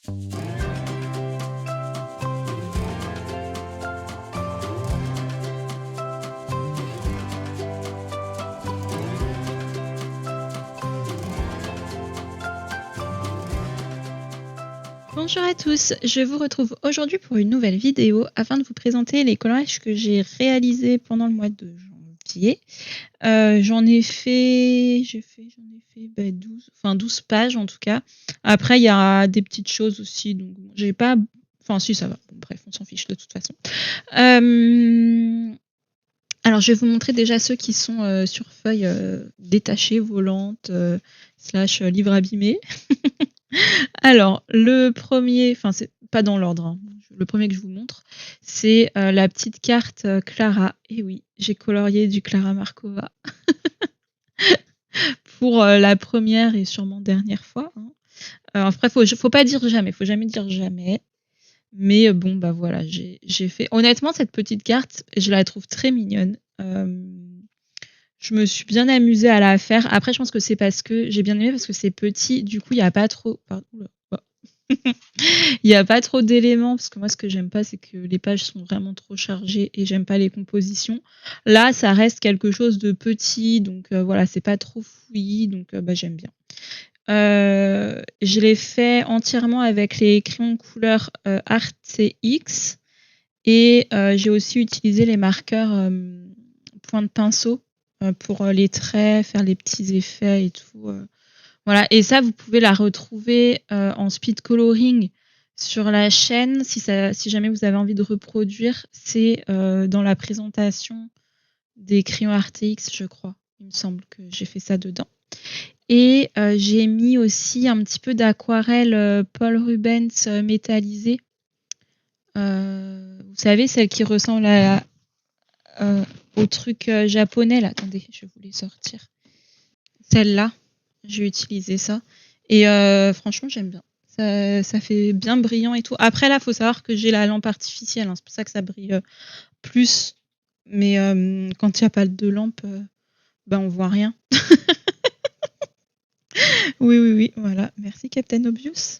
Bonjour à tous, je vous retrouve aujourd'hui pour une nouvelle vidéo afin de vous présenter les collages que j'ai réalisés pendant le mois de janvier. J'en ai fait 12, enfin 12 pages en tout cas. Après il y a des petites choses aussi, donc bon, j'ai pas enfin si ça va, bon bref, on s'en fiche de toute façon. Hem, alors je vais vous montrer déjà ceux qui sont, sur feuille, détachée, volante, slash, livre abîmé. Alors, le premier, enfin, c'est pas dans l'ordre, hein. Le premier que je vous montre, c'est, la petite carte, Clara. Et oui, j'ai colorié du Clara Markova pour, la première et sûrement dernière fois, hein. Après faut pas dire jamais, faut jamais dire jamais. Mais, bon, bah, voilà, j'ai fait honnêtement cette petite carte, je la trouve très mignonne. Je me suis bien amusée à la faire. Après je pense que c'est parce que j'ai bien aimé parce que c'est petit, du coup il y a pas trop pardon, ouh là, oh. Il y a pas trop d'éléments parce que moi ce que j'aime pas, c'est que les pages sont vraiment trop chargées et j'aime pas les compositions. Là, ça reste quelque chose de petit, donc voilà, c'est pas trop fouillis, donc bah, j'aime bien. Je l'ai fait entièrement avec les crayons couleur, Artx et j'ai aussi utilisé les marqueurs, point de pinceau, pour, les traits, faire les petits effets et tout, voilà. Et ça, vous pouvez la retrouver, en speed coloring sur la chaîne si jamais vous avez envie de reproduire. C'est, dans la présentation des crayons RTX, je crois. Il me semble que j'ai fait ça dedans. Et j'ai mis aussi un petit peu d'aquarelle, Paul Rubens, métallisée. Vous savez, celle qui ressemble au truc, japonais là. Attendez, je vais vous les sortir. Celle-là, j'ai utilisé ça et franchement, j'aime bien. Ça fait bien brillant et tout. Après là, faut savoir que j'ai la lampe artificielle, hein, c'est pour ça que ça brille, plus. Mais quand il y a pas de lampe, bah, on voit rien. Oui, oui, oui, voilà. Merci Captain Obvious.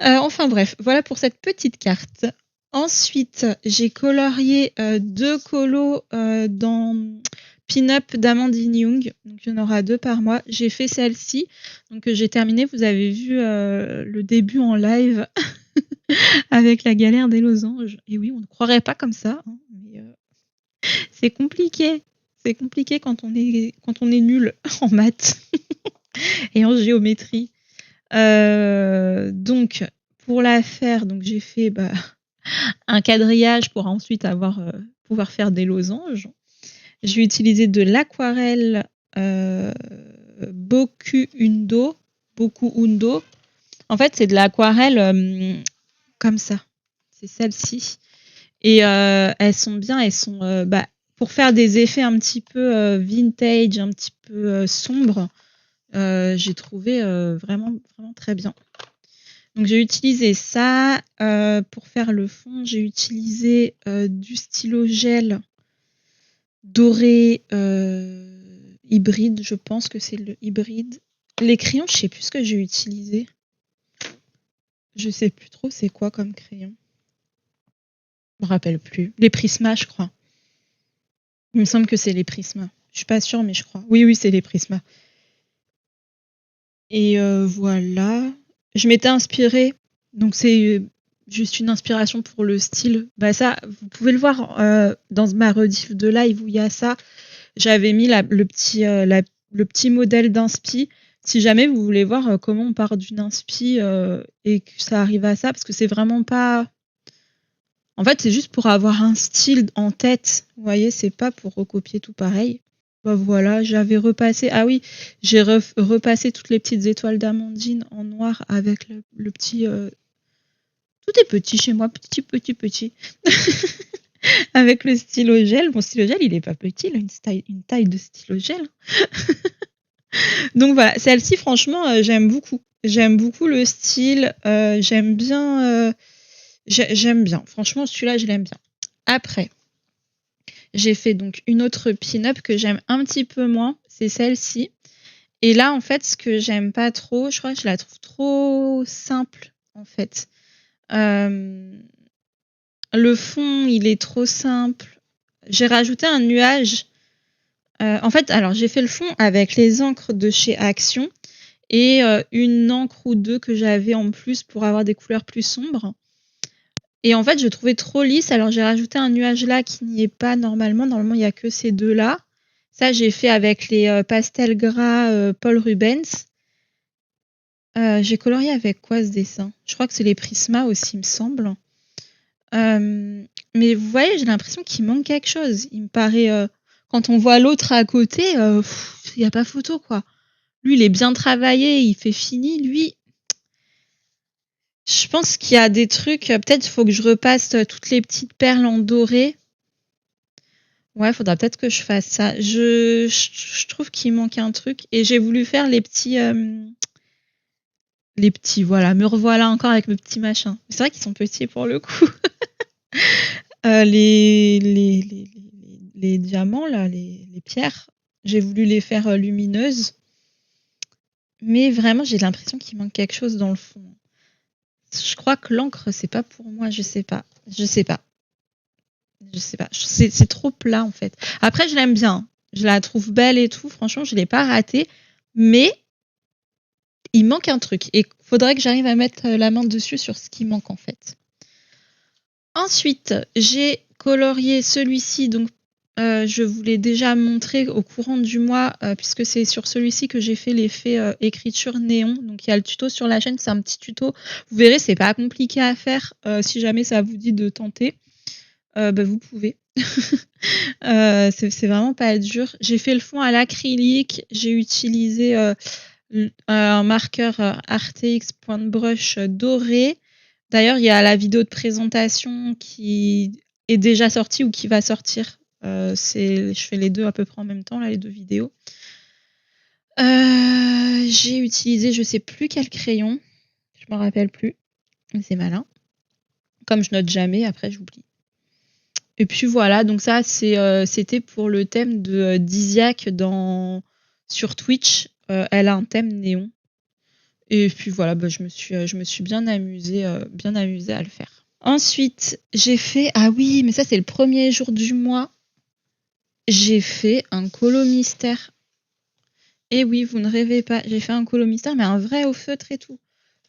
Enfin bref, voilà pour cette petite carte. Ensuite, j'ai colorié, 2 colos, dans Pin-up d'Amandine Young, donc il y en aura 2 par mois. J'ai fait celle-ci, donc j'ai terminé. Vous avez vu, le début en live avec la galère des losanges. Et oui, on ne croirait pas comme ça, hein, mais c'est compliqué. C'est compliqué quand on est nul en maths et en géométrie. Donc pour la faire, donc j'ai fait, bah, un quadrillage pour ensuite pouvoir faire des losanges. Je vais utiliser de l'aquarelle, Boku Undo. En fait, c'est de l'aquarelle, comme ça. C'est celle-ci. Et elles sont bien, bah, pour faire des effets un petit peu, vintage, un petit peu, sombres, j'ai trouvé, vraiment, vraiment très bien. Donc j'ai utilisé ça, pour faire le fond, j'ai utilisé, du stylo gel doré, hybride, je pense que c'est le hybride. Les crayons, je sais plus ce que j'ai utilisé. Je sais plus trop c'est quoi comme crayon. Je me rappelle plus. Les Prisma, je crois. Il me semble que c'est les Prisma. Je suis pas sûre, mais je crois. Oui, oui, c'est les Prisma. Et voilà. Je m'étais inspirée, donc c'est juste une inspiration pour le style. Bah ça, vous pouvez le voir, dans ma rediff de live où il y a ça. J'avais mis le petit modèle d'inspi. Si jamais vous voulez voir, comment on part d'une inspi, et que ça arrive à ça, parce que c'est vraiment pas en fait, c'est juste pour avoir un style en tête, vous voyez? C'est pas pour recopier tout pareil. Bah, voilà, j'avais repassé j'ai repassé toutes les petites étoiles d'Amandine en noir avec le petit, tout est petit chez moi, petit, petit, petit. Avec le stylo gel. Mon stylo gel, il est pas petit, il a une taille de stylo gel. Donc voilà, celle-ci franchement, j'aime beaucoup. J'aime beaucoup le style, j'aime bien, j'aime bien. Franchement, celui-là, je l'aime bien. Après, j'ai fait donc une autre pin-up que j'aime un petit peu moins, c'est celle-ci. Et là, en fait, ce que j'aime pas trop, je crois que je la trouve trop simple, en fait. Hem, le fond, il est trop simple. J'ai rajouté un nuage. En fait, alors j'ai fait le fond avec les encres de chez Action et une encre ou 2 que j'avais en plus pour avoir des couleurs plus sombres et en fait, je trouvais trop lisse, alors j'ai rajouté un nuage là qui n'y est pas normalement. Normalement, il y a que ces 2 là. Ça, j'ai fait avec les, pastels gras, Paul Rubens. J'ai colorié avec quoi ce dessin? Je crois que c'est les Prisma aussi, il me semble. Mais vous voyez, j'ai l'impression qu'il manque quelque chose. Il me paraît, quand on voit l'autre à côté, il y a pas photo, quoi. Lui, il est bien travaillé, il fait fini. Lui, je pense qu'il y a des trucs, peut-être il faut que je repasse, toutes les petites perles en doré. Ouais, faudra peut-être que je fasse ça. Je trouve qu'il manque un truc et j'ai voulu faire les petits, voilà, me revoilà encore avec mes petits machins. C'est vrai qu'ils sont petits pour le coup. Les diamants là, les pierres, j'ai voulu les faire, lumineuses. Mais vraiment, j'ai l'impression qu'il manque quelque chose dans le fond. Je crois que l'encre, c'est pas pour moi, je sais pas. Je sais pas. Je sais pas. C'est trop plat en fait. Après, je l'aime bien. Je la trouve belle et tout. Franchement, je l'ai pas ratée. Mais il manque un truc. Et faudrait que j'arrive à mettre la main dessus sur ce qui manque en fait. Ensuite, j'ai colorié celui-ci. Donc, je vous l'ai déjà montré au courant du mois, puisque c'est sur celui-ci que j'ai fait l'effet écriture néon. Donc, il y a le tuto sur la chaîne. C'est un petit tuto. Vous verrez, c'est pas compliqué à faire. Si jamais ça vous dit de tenter. Vous pouvez. C'est vraiment pas dur. J'ai fait le fond à l'acrylique. J'ai utilisé un marqueur RTX Point Brush doré. D'ailleurs, il y a la vidéo de présentation qui est déjà sortie ou qui va sortir. Je fais les deux à peu près en même temps, là, les deux vidéos. J'ai utilisé, je sais plus quel crayon. Je m'en rappelle plus. C'est malin. Comme je note jamais, après j'oublie. Et puis voilà, donc ça c'était pour le thème de Disiac sur Twitch. Elle a un thème néon. Et puis voilà, je me suis bien amusée à le faire. Ensuite, j'ai fait, ah oui, mais ça c'est le premier jour du mois. J'ai fait un colo mystère. Et oui, vous ne rêvez pas, j'ai fait un colo mystère, mais un vrai au feutre et tout.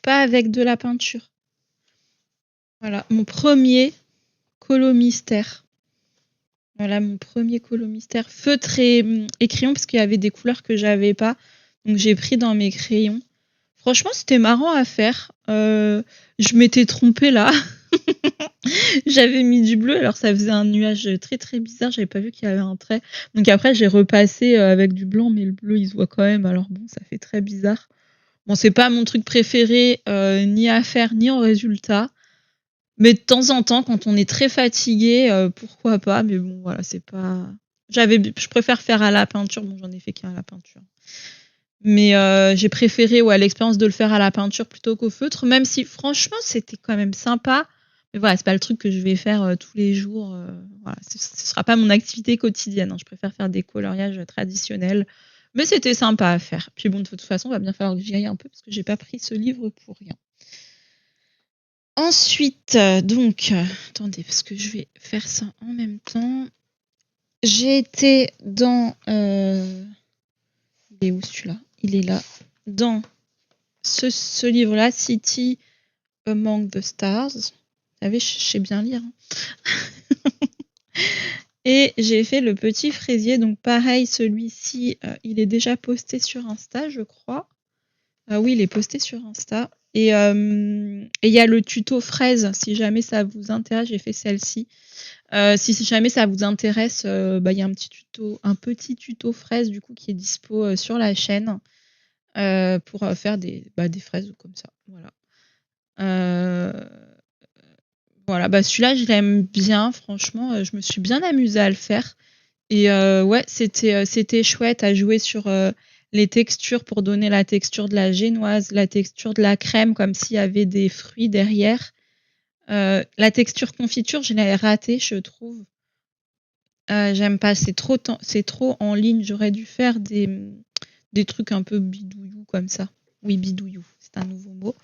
Pas avec de la peinture. Voilà, mon premier colo mystère. Voilà mon premier colo mystère. Feutre et crayon, parce qu'il y avait des couleurs que j'avais pas. Donc j'ai pris dans mes crayons. Franchement, c'était marrant à faire. Je m'étais trompée là. J'avais mis du bleu, alors ça faisait un nuage très très bizarre. J'avais pas vu qu'il y avait un trait. Donc après, j'ai repassé avec du blanc, mais le bleu il se voit quand même. Alors bon, ça fait très bizarre. Bon, c'est pas mon truc préféré, ni à faire, ni en résultat. Mais de temps en temps, quand on est très fatigué, pourquoi pas. Mais bon, voilà, c'est pas. Je préfère faire à la peinture. Bon, j'en ai fait qu'à la peinture. Mais j'ai préféré l'expérience de le faire à la peinture plutôt qu'au feutre, même si franchement, c'était quand même sympa. Mais voilà, c'est pas le truc que je vais faire tous les jours. Voilà, ce sera pas mon activité quotidienne. Hein. Je préfère faire des coloriages traditionnels. Mais c'était sympa à faire. Puis bon, de toute façon, il va bien falloir que j'y aille un peu parce que j'ai pas pris ce livre pour rien. Ensuite, attendez, parce que je vais faire ça en même temps. J'ai été dans. Il est où celui-là? Il est là. Dans ce livre-là, City Among the Stars. Vous savez, je sais bien lire. Hein. Et j'ai fait le petit fraisier. Donc pareil, celui-ci, il est déjà posté sur Insta, je crois. Ah oui, il est posté sur Insta. Et il y a le tuto fraise, si jamais ça vous intéresse. J'ai fait celle-ci. Si jamais ça vous intéresse, il y a un petit tuto fraise du coup qui est dispo sur la chaîne pour faire des fraises comme ça. Voilà. Voilà, celui-là, je l'aime bien. Franchement, je me suis bien amusée à le faire. Et ouais, c'était chouette à jouer sur les textures pour donner la texture de la génoise, la texture de la crème, comme s'il y avait des fruits derrière. La texture confiture, je l'ai ratée, je trouve. J'aime pas, c'est trop en ligne. J'aurais dû faire des trucs un peu bidouillou comme ça. Oui, bidouillou, c'est un nouveau mot.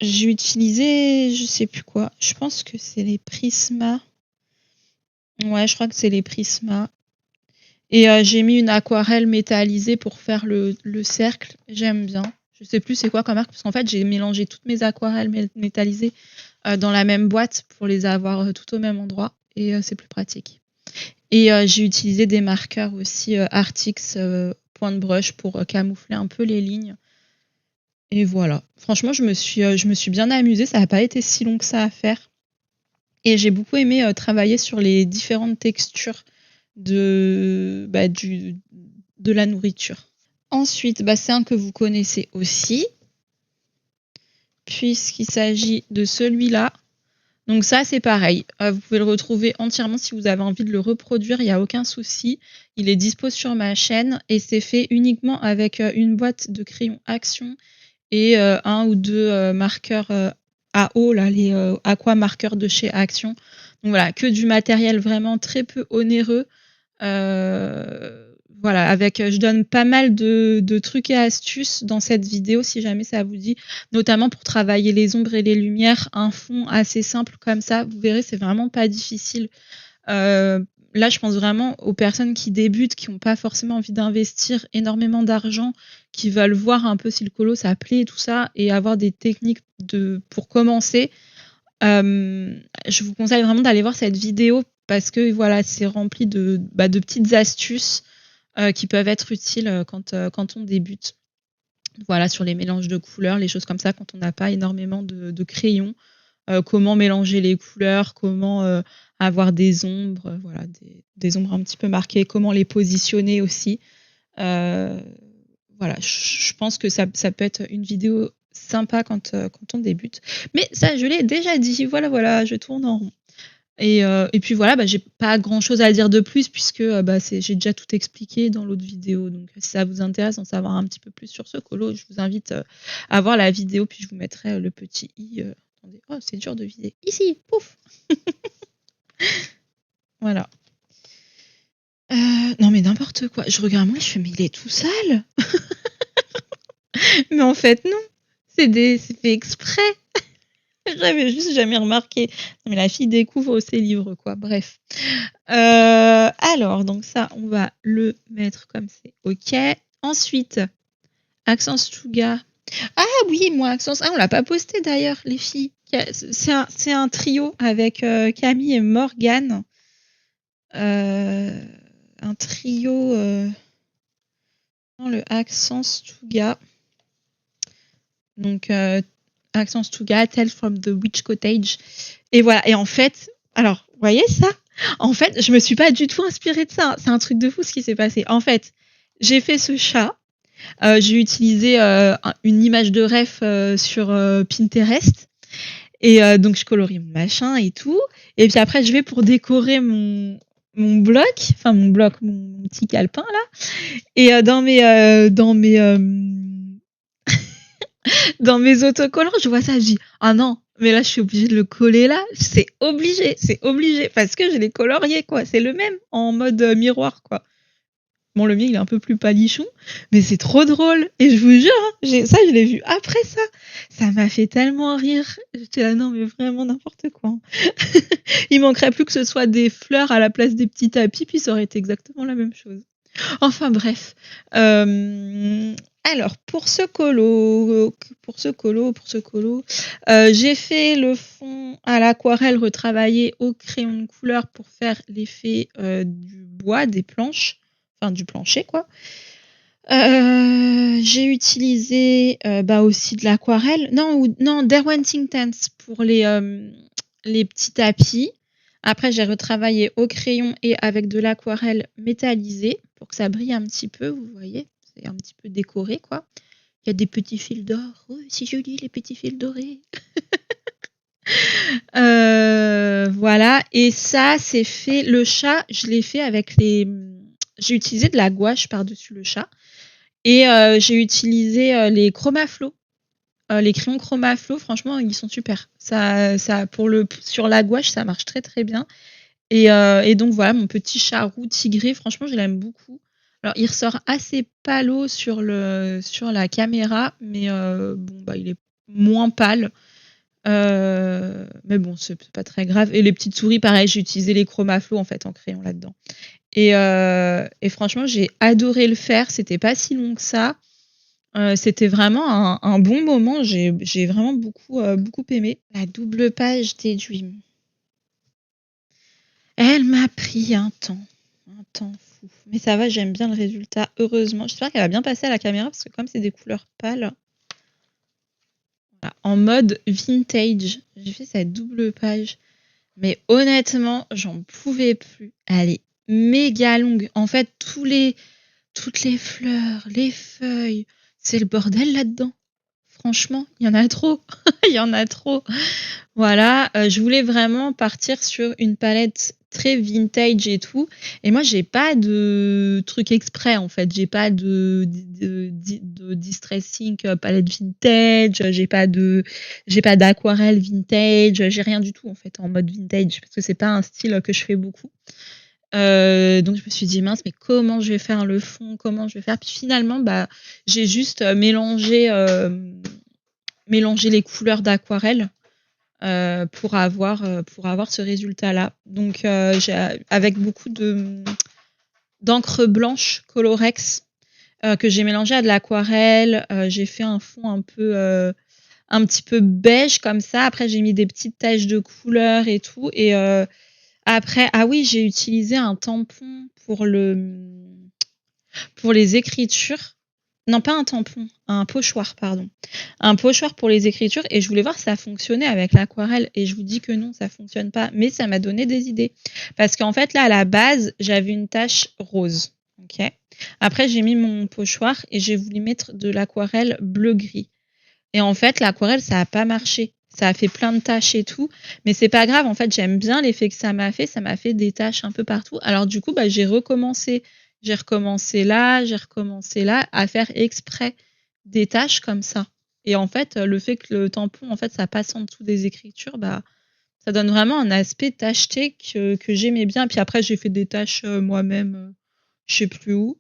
J'ai utilisé, je sais plus quoi. Je pense que c'est les Prisma. Ouais, je crois que c'est les Prisma. Et j'ai mis une aquarelle métallisée pour faire le cercle. J'aime bien. Je sais plus c'est quoi comme marque, parce qu'en fait, j'ai mélangé toutes mes aquarelles métallisées dans la même boîte pour les avoir tout au même endroit. Et c'est plus pratique. Et j'ai utilisé des marqueurs aussi Artix point de brush pour camoufler un peu les lignes. Et voilà. Franchement, je me suis bien amusée. Ça n'a pas été si long que ça à faire. Et j'ai beaucoup aimé travailler sur les différentes textures de, bah, de la nourriture. Ensuite, c'est un que vous connaissez aussi, puisqu'il s'agit de celui-là. Donc ça, c'est pareil. Vous pouvez le retrouver entièrement si vous avez envie de le reproduire, il n'y a aucun souci. Il est dispo sur ma chaîne et c'est fait uniquement avec une boîte de crayons Action et un ou deux marqueurs à eau, là, les aqua marqueurs de chez Action. Donc voilà, que du matériel vraiment très peu onéreux. Voilà, avec, je donne pas mal de trucs et astuces dans cette vidéo si jamais ça vous dit, notamment pour travailler les ombres et les lumières, un fond assez simple comme ça, vous verrez, c'est vraiment pas difficile. Là, je pense vraiment aux personnes qui débutent, qui n'ont pas forcément envie d'investir énormément d'argent, qui veulent voir un peu si le colo ça plaît et tout ça, et avoir des techniques pour commencer. Je vous conseille vraiment d'aller voir cette vidéo parce que voilà, c'est rempli de petites astuces qui peuvent être utiles quand on débute. Voilà, sur les mélanges de couleurs, les choses comme ça, quand on n'a pas énormément de crayons. Comment mélanger les couleurs, comment avoir des ombres, voilà, des ombres un petit peu marquées, comment les positionner aussi. Voilà, je pense que ça peut être une vidéo sympa quand on débute. Mais ça, je l'ai déjà dit. Voilà, je tourne en rond. Et puis voilà, j'ai pas grand-chose à dire de plus puisque j'ai déjà tout expliqué dans l'autre vidéo. Donc si ça vous intéresse d'en savoir un petit peu plus sur ce colo, je vous invite à voir la vidéo, puis je vous mettrai le petit i. Attendez, oh, c'est dur de viser. Ici, pouf. Voilà. Non mais n'importe quoi. Je regarde moi, je fais mais il est tout sale. Mais en fait non, c'est fait exprès. J'avais juste jamais remarqué. Non, mais la fille découvre ses livres, quoi. Bref. Alors, donc ça, on va le mettre comme c'est OK. Ensuite, Accent Stuga. Ah oui, moi, Accent... Ah, on l'a pas posté d'ailleurs, les filles. C'est un trio avec Camille et Morgane. Un trio dans le Accent Stuga. Donc, Accent Stuga, Tales from the Witch Cottage. Et voilà. Et en fait, alors, vous voyez ça? En fait, je me suis pas du tout inspirée de ça. C'est un truc de fou ce qui s'est passé. En fait, j'ai fait ce chat. J'ai utilisé une image de ref sur Pinterest. Et donc, je colorie mon machin et tout. Et puis après, je vais pour décorer mon bloc. Enfin, mon petit calepin, là. Et dans mes autocollants, je vois ça, je dis ah non, mais là je suis obligée de le coller là, c'est obligé parce que je l'ai colorié quoi, c'est le même en mode miroir quoi. Bon, le mien il est un peu plus palichon, mais c'est trop drôle et je vous jure, je l'ai vu après ça. Ça m'a fait tellement rire. J'étais là non mais vraiment n'importe quoi. Il manquerait plus que ce soit des fleurs à la place des petits tapis, puis ça aurait été exactement la même chose. Enfin bref. Alors pour ce colo, j'ai fait le fond à l'aquarelle retravaillé au crayon de couleur pour faire l'effet du bois, des planches, enfin du plancher quoi. J'ai utilisé aussi de l'aquarelle. Non, Derwent Tense pour les petits tapis. Après, j'ai retravaillé au crayon et avec de l'aquarelle métallisée pour que ça brille un petit peu, vous voyez. C'est un petit peu décoré, quoi. Il y a des petits fils d'or. Oh, c'est joli, les petits fils dorés. Voilà. Et ça, c'est fait. Le chat, je l'ai fait avec j'ai utilisé de la gouache par-dessus le chat. Et j'ai utilisé les Chromaflow. Les crayons Chromaflow, franchement, ils sont super. Sur la gouache, ça marche très très bien. Et donc voilà, mon petit chat roux tigré, franchement, je l'aime beaucoup. Alors, il ressort assez pâle sur la caméra, mais il est moins pâle. Mais bon, c'est pas très grave. Et les petites souris, pareil, j'ai utilisé les Chromaflow en fait en crayon là-dedans. Et franchement, j'ai adoré le faire. C'était pas si long que ça. C'était vraiment un bon moment. J'ai vraiment beaucoup aimé. La double page des Dreams. Elle m'a pris un temps fou. Mais ça va, j'aime bien le résultat, heureusement. J'espère qu'elle va bien passer à la caméra parce que comme c'est des couleurs pâles, voilà, en mode vintage, j'ai fait cette double page. Mais honnêtement, j'en pouvais plus. Elle est méga longue. En fait, toutes les fleurs, les feuilles, c'est le bordel là-dedans. Franchement, il y en a trop. Il y en a trop. Voilà, je voulais vraiment partir sur une palette très vintage et tout. Et moi, j'ai pas de truc exprès, en fait. J'ai pas de distressing palette vintage, j'ai pas d'aquarelle vintage, j'ai rien du tout, en fait, en mode vintage, parce que c'est pas un style que je fais beaucoup. Donc je me suis dit: «Mince, mais comment je vais faire le fond? Comment je vais faire?» Puis finalement, bah, j'ai juste mélangé les couleurs d'aquarelle pour avoir ce résultat-là. Donc, avec beaucoup d'encre blanche Colorex que j'ai mélangé à de l'aquarelle. J'ai fait un fond un petit peu beige comme ça. Après, j'ai mis des petites taches de couleur et tout. Et après, ah oui, j'ai utilisé un tampon pour les écritures. Non, pas un tampon, un pochoir, pardon. Un pochoir pour les écritures et je voulais voir si ça fonctionnait avec l'aquarelle et je vous dis que non, ça fonctionne pas, mais ça m'a donné des idées. Parce qu'en fait, là, à la base, j'avais une tache rose. OK. Après, j'ai mis mon pochoir et j'ai voulu mettre de l'aquarelle bleu-gris. Et en fait, l'aquarelle, ça a pas marché. Ça a fait plein de taches et tout, mais c'est pas grave. En fait, j'aime bien l'effet que ça m'a fait. Ça m'a fait des taches un peu partout. Alors du coup, bah, j'ai recommencé. J'ai recommencé là à faire exprès des taches comme ça. Et en fait, le fait que le tampon, en fait, ça passe en dessous des écritures, bah, ça donne vraiment un aspect tacheté que j'aimais bien. Puis après, j'ai fait des taches moi-même, je sais plus où.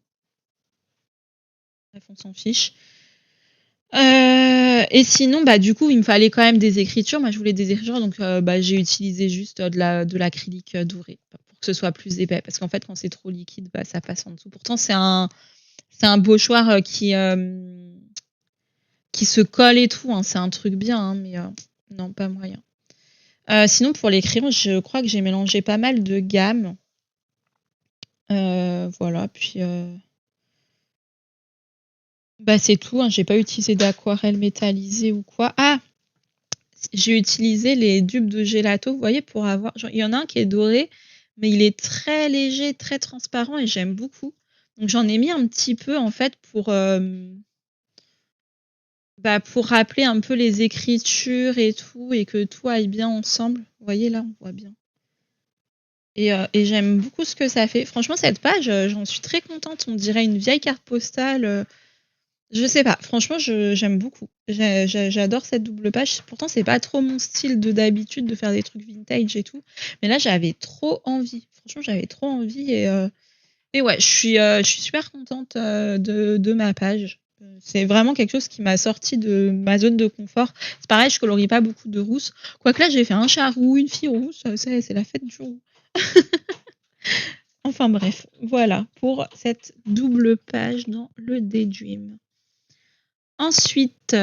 Bref, on s'en fiche. Et sinon, bah, du coup, il me fallait quand même des écritures. Moi, je voulais des écritures, donc bah, j'ai utilisé juste de l'acrylique doré pour que ce soit plus épais. Parce qu'en fait, quand c'est trop liquide, bah, ça passe en dessous. Pourtant, c'est un pochoir qui se colle et tout. Hein. C'est un truc bien, hein, mais non, pas moyen. Sinon, pour les crayons, je crois que j'ai mélangé pas mal de gammes. Voilà, puis bah, c'est tout. Hein. J'ai pas utilisé d'aquarelle métallisée ou quoi. Ah! J'ai utilisé les dupes de gelato, vous voyez, pour avoir genre il y en a un qui est doré, mais il est très léger, très transparent et j'aime beaucoup. Donc j'en ai mis un petit peu en fait bah, pour rappeler un peu les écritures et tout et que tout aille bien ensemble. Vous voyez là, on voit bien. Et j'aime beaucoup ce que ça fait. Franchement cette page, j'en suis très contente. On dirait une vieille carte postale. Je sais pas, franchement, j'aime beaucoup. J'adore cette double page. Pourtant, c'est pas trop mon style d'habitude de faire des trucs vintage et tout. Mais là, j'avais trop envie. Franchement, j'avais trop envie. Et ouais, je suis super contente de ma page. C'est vraiment quelque chose qui m'a sorti de ma zone de confort. C'est pareil, je colorie pas beaucoup de rousses. Quoique là, j'ai fait un chat roux, une fille rousse. C'est la fête du roux. Enfin bref, voilà pour cette double page dans le Daydream. Ensuite,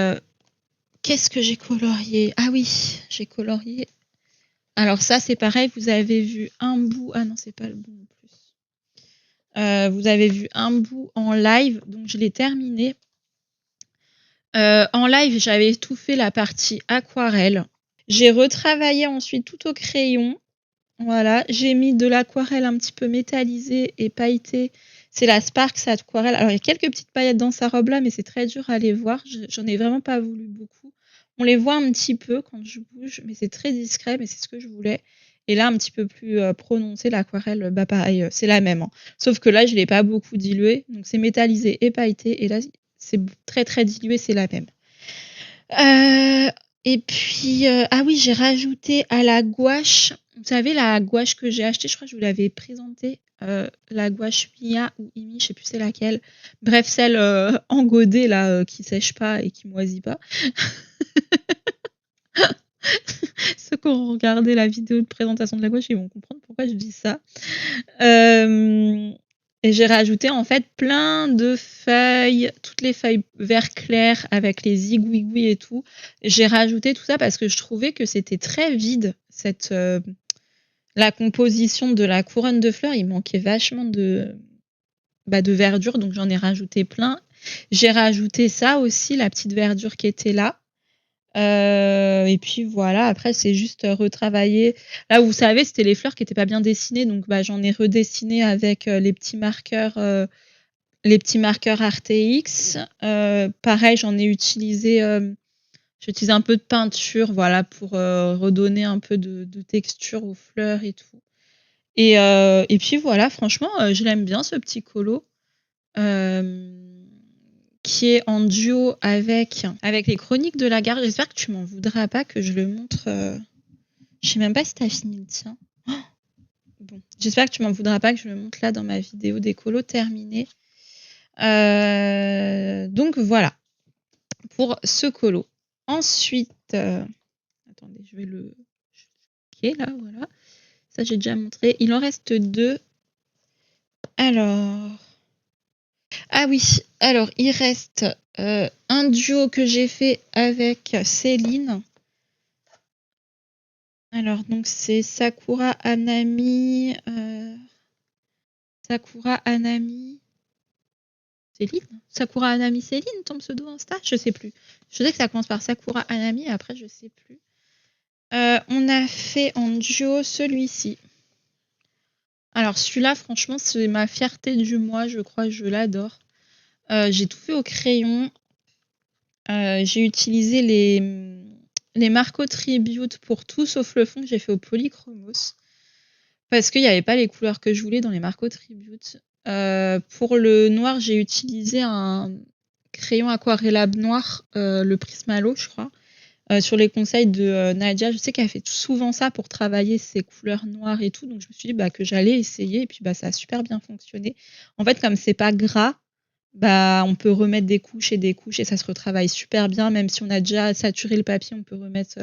qu'est-ce que j'ai colorié? Ah oui, j'ai colorié. Alors ça, c'est pareil, vous avez vu un bout. Ah non, c'est pas le bon en plus. Vous avez vu un bout en live, donc je l'ai terminé. En live, j'avais tout fait la partie aquarelle. J'ai retravaillé ensuite tout au crayon. Voilà, j'ai mis de l'aquarelle un petit peu métallisée et pailletée. C'est la Sparks Aquarelle. Alors, il y a quelques petites paillettes dans sa robe là, mais c'est très dur à les voir. J'en ai vraiment pas voulu beaucoup. On les voit un petit peu quand je bouge, mais c'est très discret, mais c'est ce que je voulais. Et là, un petit peu plus prononcé, l'aquarelle, bah pareil, c'est la même. Hein. Sauf que là, je l'ai pas beaucoup dilué. Donc, c'est métallisé et pailleté. Et là, c'est très, très dilué, c'est la même. Et puis, ah oui, j'ai rajouté à la gouache, vous savez, la gouache que j'ai achetée, je crois que je vous l'avais présentée, la gouache Mia ou Imi, je sais plus c'est laquelle. Bref, celle engodée là, qui sèche pas et qui moisit pas. Ceux qui auront regardé la vidéo de présentation de la gouache, ils vont comprendre pourquoi je dis ça. Et j'ai rajouté en fait plein de feuilles, toutes les feuilles vert clair avec les zigouigouis et tout. J'ai rajouté tout ça parce que je trouvais que c'était très vide, la composition de la couronne de fleurs. Il manquait vachement de verdure, donc j'en ai rajouté plein. J'ai rajouté ça aussi, la petite verdure qui était là. Et puis voilà, après c'est juste retravailler. Là, vous savez, c'était les fleurs qui étaient pas bien dessinées, donc j'en ai redessiné avec les petits marqueurs RTX. Pareil, j'ai utilisé un peu de peinture, voilà, pour redonner un peu de texture aux fleurs et tout. Et puis voilà, franchement, je l'aime bien ce petit colo. Qui est en duo avec les Chroniques de la Garde. J'espère que tu m'en voudras pas que je le montre. Je sais même pas si t'as fini le tien. Oh, bon, j'espère que tu m'en voudras pas que je le montre là dans ma vidéo des colos terminée. Donc voilà pour ce colo. Ensuite, attendez, je vais le cliquer là, voilà. Ça j'ai déjà montré. Il en reste 2. Alors. Ah oui, alors il reste un duo que j'ai fait avec Céline. Alors donc c'est Sakura Anami. Céline? Sakura Anami Céline, ton pseudo Insta? Je sais plus. Je sais que ça commence par Sakura Anami, après je sais plus. On a fait en duo celui-ci. Alors celui-là, franchement, c'est ma fierté du mois, je crois, je l'adore. J'ai tout fait au crayon. J'ai utilisé les Marco Tribute pour tout sauf le fond que j'ai fait au polychromos. Parce qu'il n'y avait pas les couleurs que je voulais dans les Marco Tribute. Pour le noir, j'ai utilisé un crayon aquarellable noir, le Prismalo, je crois. Sur les conseils de Nadia, je sais qu'elle fait souvent ça pour travailler ses couleurs noires et tout. Donc je me suis dit que j'allais essayer et puis ça a super bien fonctionné. En fait, comme c'est pas gras, on peut remettre des couches et ça se retravaille super bien. Même si on a déjà saturé le papier, on peut remettre.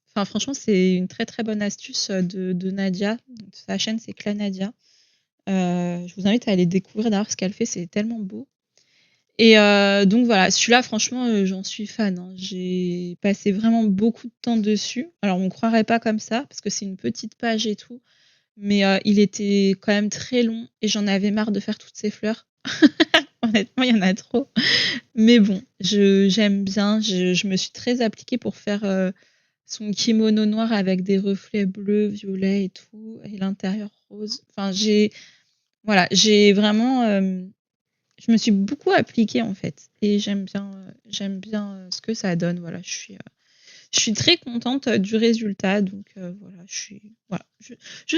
Enfin, franchement, c'est une très très bonne astuce de Nadia. Sa chaîne, c'est Cla Nadia. Je vous invite à aller découvrir d'ailleurs ce qu'elle fait, c'est tellement beau. Et donc voilà, celui-là, franchement, j'en suis fan. Hein. J'ai passé vraiment beaucoup de temps dessus. Alors, on ne croirait pas comme ça, parce que c'est une petite page et tout. Mais il était quand même très long et j'en avais marre de faire toutes ces fleurs. Honnêtement, il y en a trop. Mais bon, j'aime bien. Je me suis très appliquée pour faire son kimono noir avec des reflets bleus, violets et tout, et l'intérieur rose. Enfin, j'ai vraiment. Je me suis beaucoup appliquée en fait, et j'aime bien ce que ça donne. Voilà, je suis très contente du résultat, donc voilà, je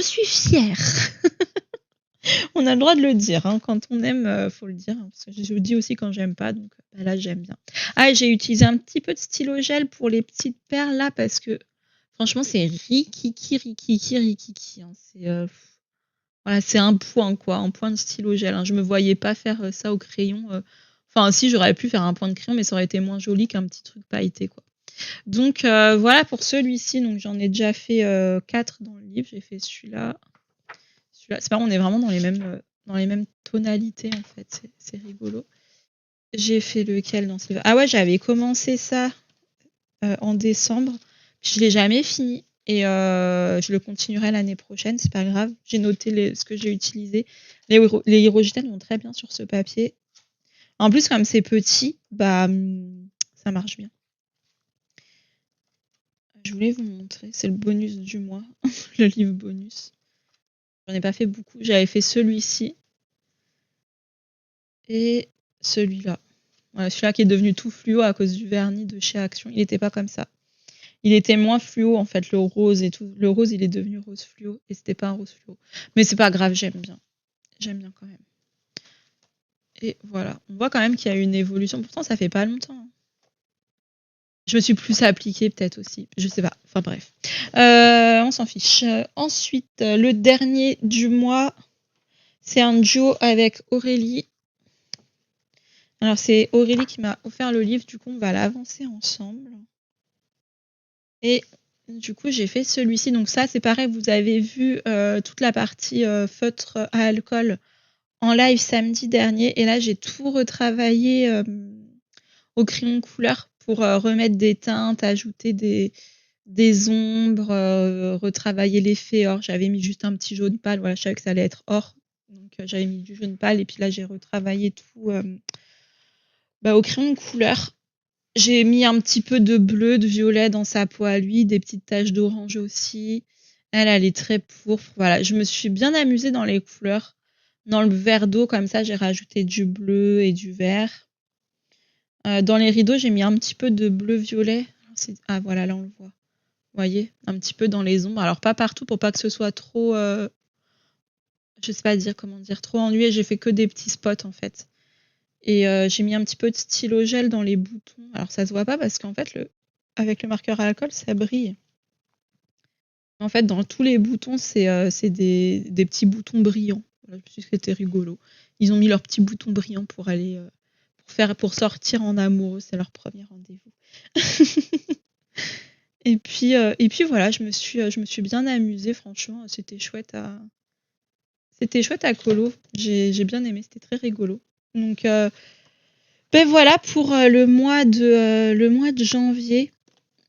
suis fière. On a le droit de le dire, hein. Quand on aime, faut le dire, hein, parce que je le dis aussi quand j'aime pas, donc là j'aime bien. Ah, j'ai utilisé un petit peu de stylo gel pour les petites perles là, parce que franchement c'est rikiki, hein. Voilà, c'est un point quoi, un point de stylo gel, hein. Je me voyais pas faire ça au crayon. Enfin si, j'aurais pu faire un point de crayon, mais ça aurait été moins joli qu'un petit truc pailleté quoi. Donc voilà pour celui-ci. Donc j'en ai déjà fait 4 dans le livre. J'ai fait celui-là. C'est pas, on est vraiment dans les mêmes tonalités en fait. C'est rigolo. J'ai fait lequel dans ce livre? Ah ouais, j'avais commencé ça en décembre. Je l'ai jamais fini et je le continuerai l'année prochaine. C'est pas grave. J'ai noté ce que j'ai utilisé. Les hydrogènes vont très bien sur ce papier. En plus, comme c'est petit, ça marche bien. Je voulais vous montrer. C'est le bonus du mois, le livre bonus. J'en ai pas fait beaucoup. J'avais fait celui-ci et celui-là. Voilà, celui-là qui est devenu tout fluo à cause du vernis de chez Action. Il n'était pas comme ça. Il était moins fluo en fait, le rose et tout. Le rose, il est devenu rose fluo et c'était pas un rose fluo. Mais c'est pas grave, j'aime bien. J'aime bien quand même. Et voilà, on voit quand même qu'il y a une évolution. Pourtant, ça fait pas longtemps. Hein. Je me suis plus appliquée peut-être aussi. Je sais pas. Enfin bref. On s'en fiche. Ensuite, le dernier du mois, c'est un duo avec Aurélie. Alors c'est Aurélie qui m'a offert le livre, du coup on va l'avancer ensemble. Et du coup j'ai fait celui-ci, donc ça c'est pareil, vous avez vu toute la partie feutre à alcool en live samedi dernier, et là j'ai tout retravaillé au crayon couleur pour remettre des teintes, ajouter des ombres, retravailler l'effet or. J'avais mis juste un petit jaune pâle, voilà, je savais que ça allait être or, donc j'avais mis du jaune pâle, et puis là j'ai retravaillé tout au crayon couleur. J'ai mis un petit peu de bleu, de violet dans sa peau à lui, des petites taches d'orange aussi. Elle est très pourpre. Voilà, je me suis bien amusée dans les couleurs. Dans le verre d'eau, comme ça, j'ai rajouté du bleu et du vert. Dans les rideaux, j'ai mis un petit peu de bleu-violet. Ah voilà, là on le voit. Vous voyez, un petit peu dans les ombres. Alors pas partout pour pas que ce soit trop, je sais pas dire comment dire, trop ennuyé. J'ai fait que des petits spots en fait. Et j'ai mis un petit peu de stylo gel dans les boutons. Alors ça se voit pas parce qu'en fait avec le marqueur à alcool, ça brille. En fait, dans tous les boutons, c'est des petits boutons brillants. Voilà, je me suis dit que c'était rigolo. Ils ont mis leurs petits boutons brillants pour aller pour sortir en amoureux, c'est leur premier rendez-vous. Et puis voilà, je me suis bien amusée, franchement, c'était chouette à colo. J'ai bien aimé, c'était très rigolo. Donc voilà pour le mois de janvier.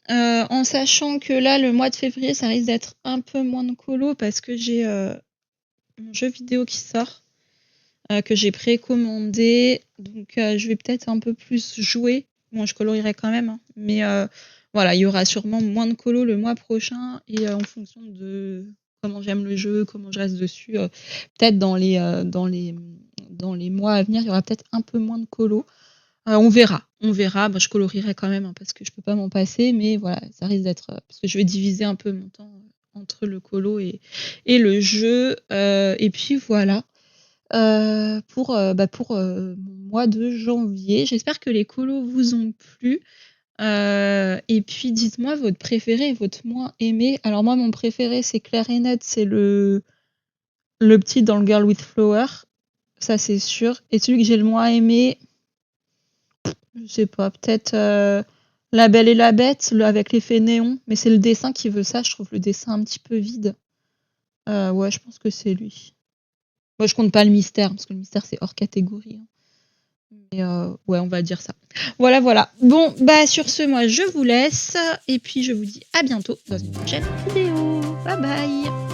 En sachant que là, le mois de février, ça risque d'être un peu moins de colo parce que j'ai mon jeu vidéo qui sort, que j'ai précommandé. Donc je vais peut-être un peu plus jouer. Bon, je colorierai quand même, hein, mais voilà, il y aura sûrement moins de colo le mois prochain, et en fonction de comment j'aime le jeu, comment je reste dessus, peut-être dans les mois à venir, il y aura peut-être un peu moins de colo. On verra. Bah, je colorierai quand même, hein, parce que je peux pas m'en passer, mais voilà, ça risque d'être parce que je vais diviser un peu mon temps entre le colo et le jeu, et puis voilà, pour mon mois de janvier. J'espère que les colos vous ont plu, et puis dites-moi votre préféré et votre moins aimé. Alors moi, mon préféré, c'est clair et net, c'est le petit dans le Girl with Flower, ça c'est sûr, et celui que j'ai le moins aimé, je sais pas, peut-être La Belle et la Bête, avec l'effet néon, mais c'est le dessin qui veut ça, je trouve le dessin un petit peu vide. Ouais, je pense que c'est lui. Moi, je compte pas le mystère, parce que le mystère, c'est hors catégorie, hein. Mais ouais, on va dire ça. Voilà. Bon, bah sur ce, moi, je vous laisse, et puis je vous dis à bientôt dans une prochaine vidéo. Bye bye.